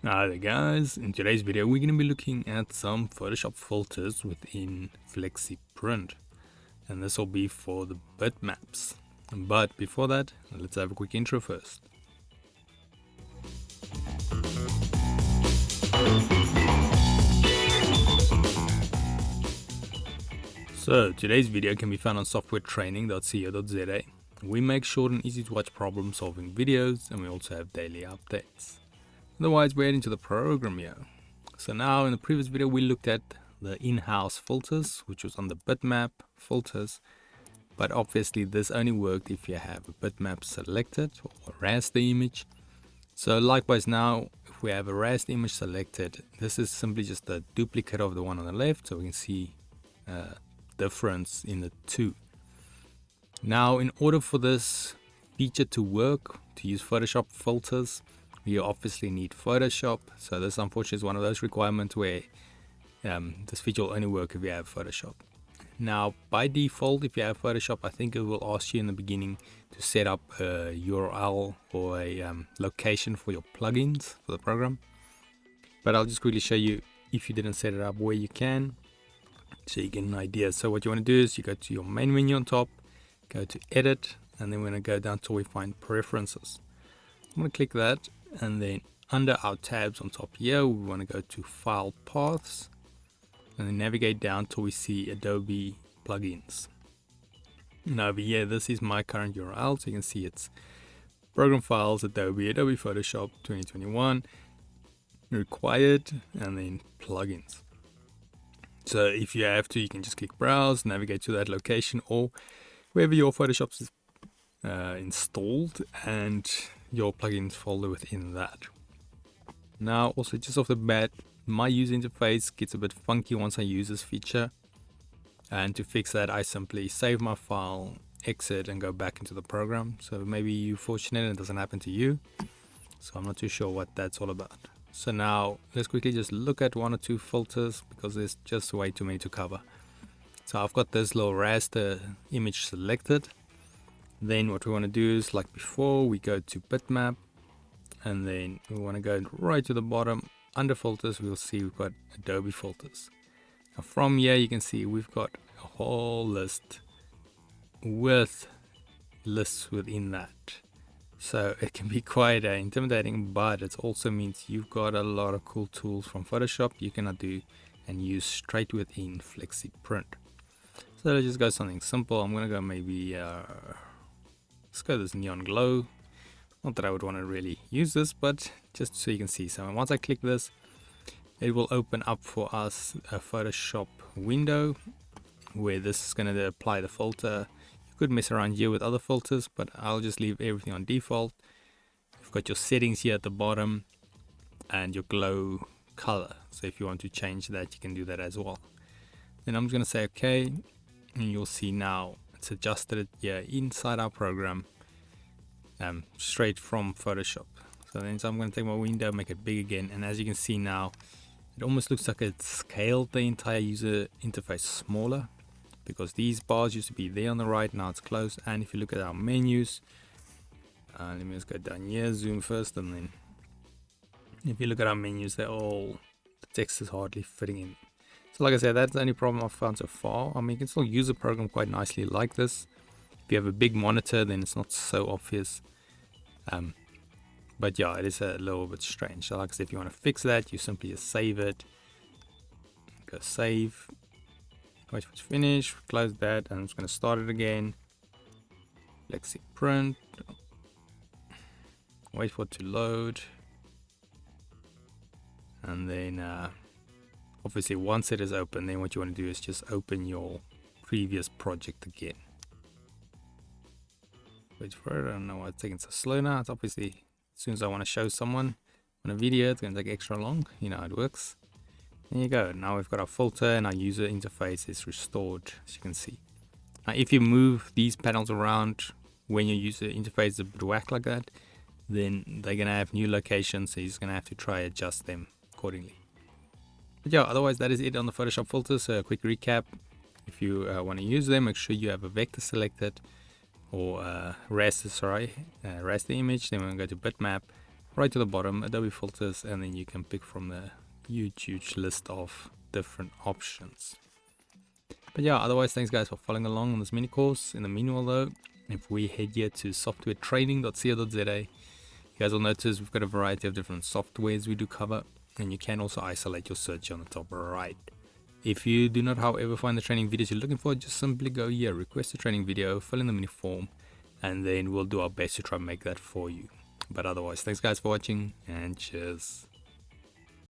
Hi there guys, in today's video we're going to be looking at some Photoshop filters within FlexiPRINT, and this will be for the bitmaps. But before that, let's have a quick intro first. So today's video can be found on softwaretraining.co.za. We make short and easy to watch problem solving videos, and we also have daily updates. Otherwise, we're heading to the program here. So now in the previous video we looked at the in-house filters, which was on the bitmap filters, but obviously this only worked if you have a bitmap selected or raster image. So likewise now, if we have a raster image selected, this is simply just a duplicate of the one on the left, so we can see difference in the two. Now in order for this feature to work, to use Photoshop filters, you obviously need Photoshop. So this unfortunately is one of those requirements where this feature will only work if you have Photoshop. Now by default, if you have Photoshop, I think it will ask you in the beginning to set up a URL or a location for your plugins for the program. But I'll just quickly show you, if you didn't set it up, where you can, so you get an idea. So what you want to do is you go to your main menu on top, go to edit, and then we're going to go down till we find preferences. I'm going to click that, and then under our tabs on top here we want to go to file paths and then navigate down till we see Adobe plugins. Now over here, this is my current URL, so you can see it's program files, Adobe Photoshop 2021 required, and then plugins. So if you have to, you can just click browse, navigate to that location or wherever your Photoshop is installed, and your plugins folder within that. Now also, just off the bat, my user interface gets a bit funky once I use this feature, and to fix that I simply save my file, exit, and go back into the program. So maybe you're fortunate and it doesn't happen to you, so I'm not too sure what that's all about. So now let's quickly just look at one or two filters because there's just way too many to cover. So I've got this little raster image selected. Then what we want to do is, like before, we go to bitmap, and then we want to go right to the bottom. Under filters, we'll see we've got Adobe filters. Now from here you can see we've got a whole list with lists within that. So it can be quite intimidating, but it also means you've got a lot of cool tools from Photoshop you can do and use straight within FlexiPRINT. So let's just go something simple. I'm gonna go maybe let's go this neon glow. Not that I would want to really use this, but just so you can see. So once I click this, it will open up for us a Photoshop window where this is going to apply the filter. You could mess around here with other filters, but I'll just leave everything on default. You've got your settings here at the bottom and your glow color. So if you want to change that, you can do that as well. Then I'm just going to say okay, and you'll see now it's adjusted it here inside our program, straight from Photoshop. So I'm going to take my window, make it big again, and as you can see now, it almost looks like it scaled the entire user interface smaller, because these bars used to be there on the right, now it's closed. And if you look at our menus, let me just go down here, zoom first, and then if you look at our menus, the text is hardly fitting in. So like I said, that's the only problem I've found so far. I mean, you can still use the program quite nicely like this. If you have a big monitor, then it's not so obvious. But yeah, it is a little bit strange. So like I said, if you want to fix that, you simply just save it. Go save. Wait for it to finish. Close that, and I'm just going to start it again. FlexiPRINT. Wait for it to load. And then obviously once it is open, then what you want to do is just open your previous project again. Wait for it. I don't know why it's taking so slow now. It's obviously, as soon as I want to show someone on a video, it's going to take extra long. You know how it works. There you go. Now we've got our filter and our user interface is restored, as you can see. Now if you move these panels around when your user interface is a bit whack like that, then they're going to have new locations, so you're just going to have to try adjust them accordingly. But yeah, otherwise that is it on the Photoshop filters. So a quick recap: if you want to use them, make sure you have a vector selected, or raster image. Then we're going to go to bitmap, right to the bottom, Adobe filters, and then you can pick from the huge list of different options. But yeah, otherwise, thanks guys for following along on this mini course. In the meanwhile though, if we head here to softwaretraining.co.za, you guys will notice we've got a variety of different softwares we do cover, and you can also isolate your search on the top right. If you do not, however, find the training videos you're looking for, just simply go here, request a training video, fill in the mini form, and then we'll do our best to try and make that for you. But otherwise, thanks guys for watching, and cheers.